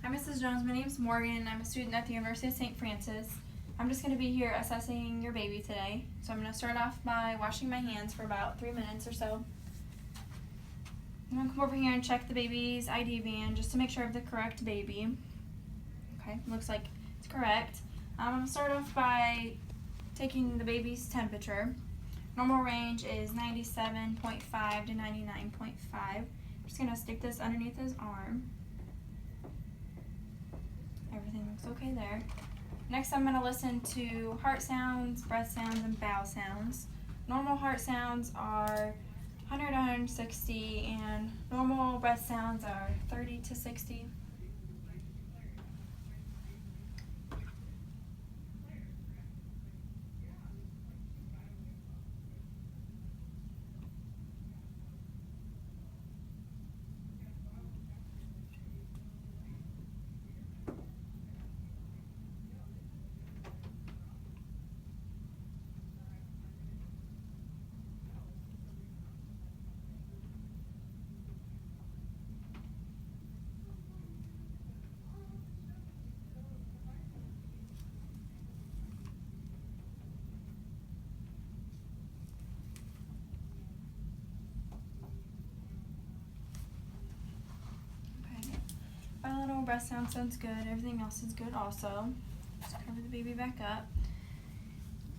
Hi, Mrs. Jones. My name is Morgan. I'm a student at the University of St. Francis. I'm just going to be here assessing your baby today. So I'm going to start off by washing my hands for about 3 minutes or so. I'm going to come over here and check the baby's ID band just to make sure I have the correct baby. Okay, looks like it's correct. I'm going to start off by taking the baby's temperature. Normal range is 97.5 to 99.5. I'm just going to stick this underneath his arm. Everything looks okay there. Next, I'm going to listen to heart sounds, breath sounds, and bowel sounds. Normal heart sounds are 100 to 160, and normal breath sounds are 30 to 60. Bilateral breath sounds good. Everything else is good also. Just cover the baby back up.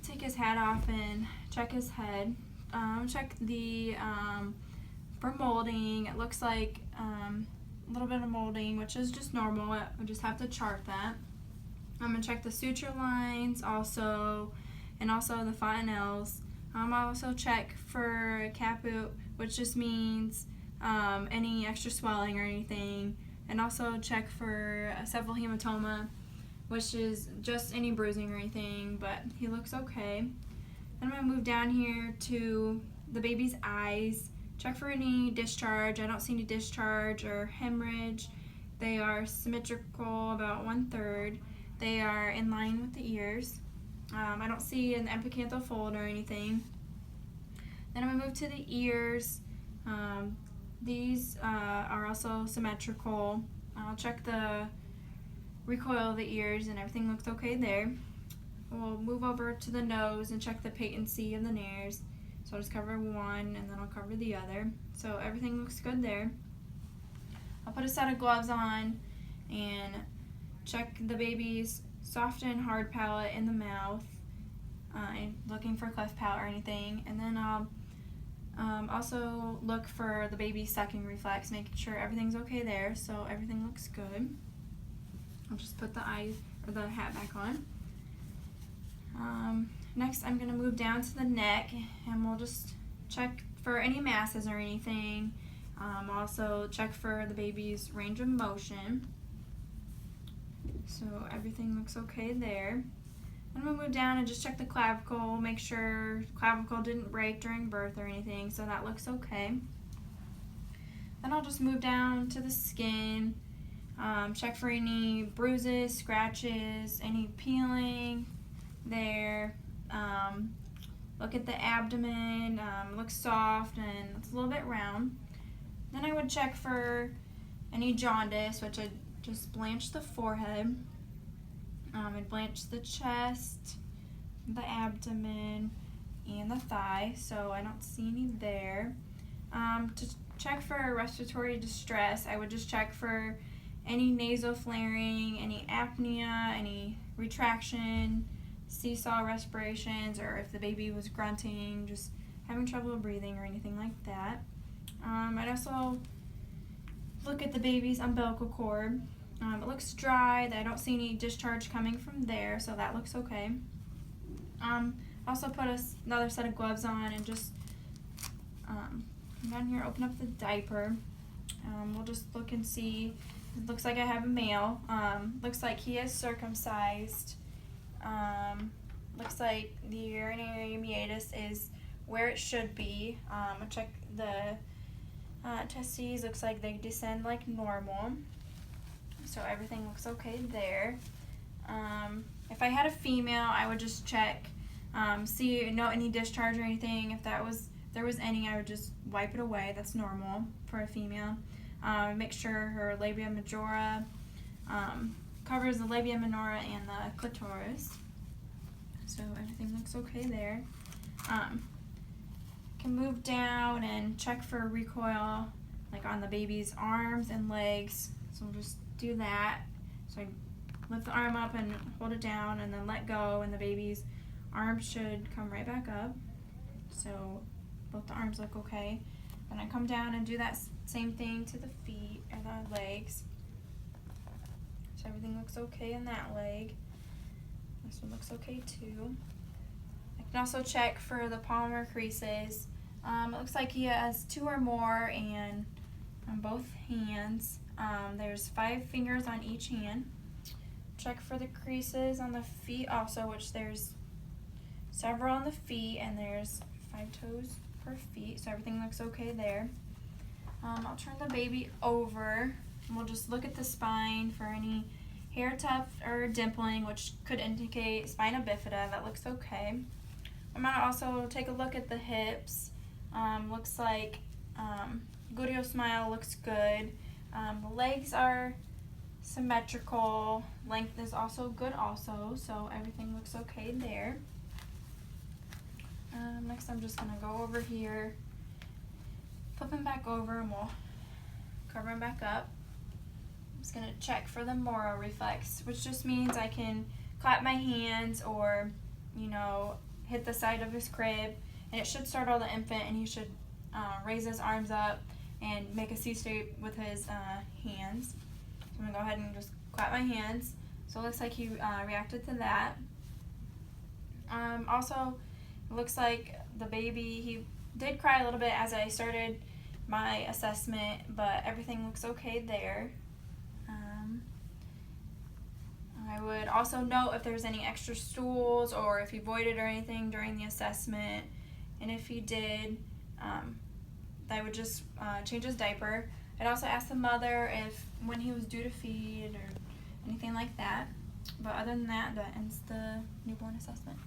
Take his hat off and check his head. Check the for molding. It looks like a little bit of molding, which is just normal. We just have to chart that. I'm gonna check the suture lines also, and also the fontanelles. I'll also check for caput, which just means any extra swelling or anything. And also check for a septal hematoma, which is just any bruising or anything, but he looks okay. Then I'm going to move down here to the baby's eyes, check for any discharge. I don't see any discharge or hemorrhage. They are symmetrical, about 1/3. They are in line with the ears. I don't see an epicanthal fold or anything. Then I'm going to move to the ears. These are also symmetrical. I'll check the recoil of the ears and everything looks okay there. We'll move over to the nose and check the patency of the nares. So I'll just cover one and then I'll cover the other. So everything looks good there. I'll put a set of gloves on and check the baby's soft and hard palate in the mouth, looking for cleft palate or anything. And then I'll also look for the baby's sucking reflex, making sure everything's okay there, so everything looks good. I'll just put the hat back on. Next, I'm going to move down to the neck, and we'll just check for any masses or anything. Also check for the baby's range of motion. So everything looks okay there. I'm going to move down and just check the clavicle, make sure clavicle didn't break during birth or anything, so that looks okay. Then I'll just move down to the skin, check for any bruises, scratches, any peeling there. Look at the abdomen, looks soft and it's a little bit round. Then I would check for any jaundice, which I'd just blanch the forehead. I'd blanch the chest, the abdomen, and the thigh, so I don't see any there. To check for respiratory distress, I would just check for any nasal flaring, any apnea, any retraction, seesaw respirations, or if the baby was grunting, just having trouble breathing or anything like that. I'd also look at the baby's umbilical cord. It looks dry. I don't see any discharge coming from there, so that looks okay. Also put another set of gloves on and just come down here, open up the diaper. We'll just look and see. It looks like I have a male. Looks like he is circumcised. Looks like the urinary meatus is where it should be. I'll check the testes. Looks like they descend like normal. So everything looks okay there. If I had a female, I would just check, see no any discharge or anything. If there was any, I would just wipe it away. That's normal for a female. Make sure her labia majora covers the labia minora and the clitoris. So everything looks okay there. Can move down and check for recoil, like on the baby's arms and legs. So we'll just do that. So I lift the arm up and hold it down and then let go, and the baby's arm should come right back up. So both the arms look okay. Then I come down and do that same thing to the feet or the legs. So everything looks okay in that leg. This one looks okay too. I can also check for the palmar creases. It looks like he has 2 or more, and on both hands. There's 5 fingers on each hand. Check for the creases on the feet also, which there's several on the feet, and there's 5 toes per feet, so everything looks okay there. I'll turn the baby over, and we'll just look at the spine for any hair tuft or dimpling, which could indicate spina bifida. That looks okay. I'm going to also take a look at the hips. Looks like gluteal smile looks good. The legs are symmetrical. Length is also good also, so everything looks okay there. Next I'm just going to go over here, flip him back over, and we'll cover him back up. I'm just going to check for the Moro reflex, which just means I can clap my hands or, hit the side of his crib, and it should startle the infant, and he should raise his arms up and make a C-shape with his hands. So I'm going to go ahead and just clap my hands. So it looks like he reacted to that. Also, it looks like the baby, he did cry a little bit as I started my assessment, but everything looks okay there. I would also note if there's any extra stools or if he voided or anything during the assessment, and if he did, I would just change his diaper. I'd also ask the mother when he was due to feed or anything like that. But other than that, that ends the newborn assessment.